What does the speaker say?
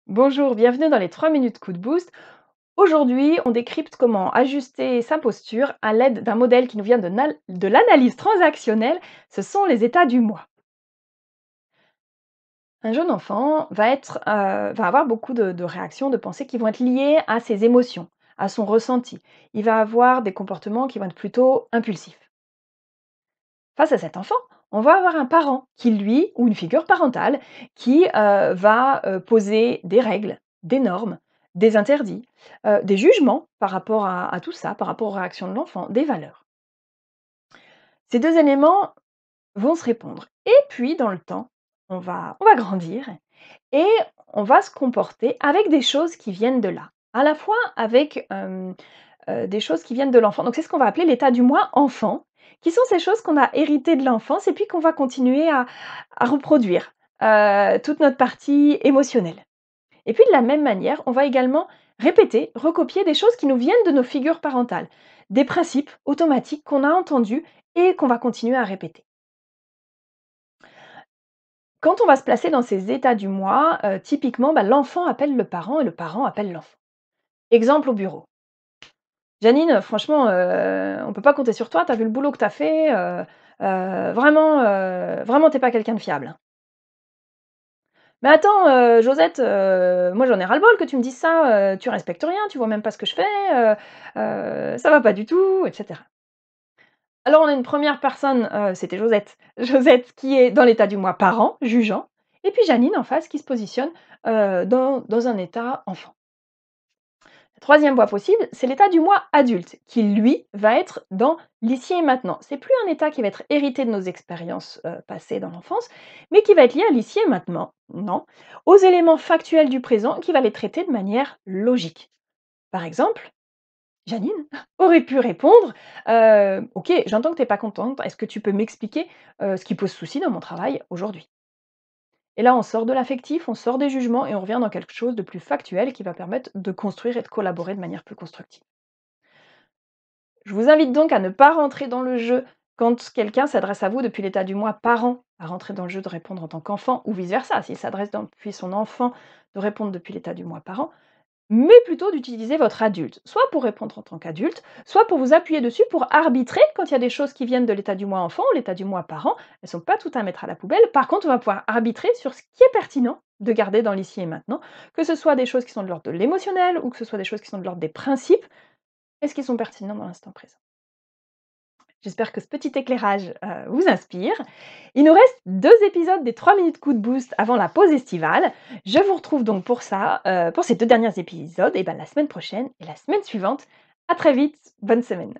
Bonjour, bienvenue dans les 3 minutes coup de boost. Aujourd'hui, on décrypte comment ajuster sa posture à l'aide d'un modèle qui nous vient de l'analyse transactionnelle. Ce sont les états du moi. Un jeune enfant va avoir beaucoup de réactions, de pensées qui vont être liées à ses émotions, à son ressenti. Il va avoir des comportements qui vont être plutôt impulsifs. Face à cet enfant, on va avoir un parent qui, lui, ou une figure parentale, qui va poser des règles, des normes, des interdits, des jugements par rapport à tout ça, par rapport aux réactions de l'enfant, des valeurs. Ces deux éléments vont se répondre. Et puis, dans le temps, on va grandir et on va se comporter avec des choses qui viennent de là, à la fois avec des choses qui viennent de l'enfant. Donc c'est ce qu'on va appeler l'état du moi enfant, qui sont ces choses qu'on a héritées de l'enfance et puis qu'on va continuer à reproduire, toute notre partie émotionnelle. Et puis de la même manière, on va également répéter, recopier des choses qui nous viennent de nos figures parentales, des principes automatiques qu'on a entendus et qu'on va continuer à répéter. Quand on va se placer dans ces états du moi, typiquement, l'enfant appelle le parent et le parent appelle l'enfant. Exemple au bureau. Janine, franchement, on peut pas compter sur toi, tu as vu le boulot que tu as fait, vraiment tu pas quelqu'un de fiable. Mais attends, Josette, moi j'en ai ras-le-bol que tu me dises ça, tu respectes rien, tu vois même pas ce que je fais, ça va pas du tout et cetera. Alors on a une première personne, c'était Josette. Josette qui est dans l'état du moi parent, jugeant, et puis Janine en face qui se positionne, dans un état enfant. Troisième voie possible, c'est l'état du moi adulte, qui lui va être dans l'ici et maintenant. C'est plus un état qui va être hérité de nos expériences passées dans l'enfance, mais qui va être lié à l'ici et maintenant, non, aux éléments factuels du présent, qui va les traiter de manière logique. Par exemple, Janine aurait pu répondre Ok, j'entends que tu n'es pas contente, est-ce que tu peux m'expliquer ce qui pose souci dans mon travail aujourd'hui? Et là, on sort de l'affectif, on sort des jugements et on revient dans quelque chose de plus factuel qui va permettre de construire et de collaborer de manière plus constructive. Je vous invite donc à ne pas rentrer dans le jeu quand quelqu'un s'adresse à vous depuis l'état du moi parent, à rentrer dans le jeu de répondre en tant qu'enfant ou vice-versa, s'il s'adresse depuis son enfant, de répondre depuis l'état du moi parent, mais plutôt d'utiliser votre adulte, soit pour répondre en tant qu'adulte, soit pour vous appuyer dessus pour arbitrer quand il y a des choses qui viennent de l'état du moi enfant ou l'état du moi parent. Elles ne sont pas toutes à mettre à la poubelle. Par contre, on va pouvoir arbitrer sur ce qui est pertinent de garder dans l'ici et maintenant, que ce soit des choses qui sont de l'ordre de l'émotionnel ou que ce soit des choses qui sont de l'ordre des principes, est-ce qu'ils sont pertinents dans l'instant présent. J'espère que ce petit éclairage vous inspire. Il nous reste 2 épisodes des 3 minutes coup de boost avant la pause estivale. Je vous retrouve donc pour ça, pour ces 2 derniers épisodes, et la semaine prochaine et la semaine suivante. À très vite, bonne semaine.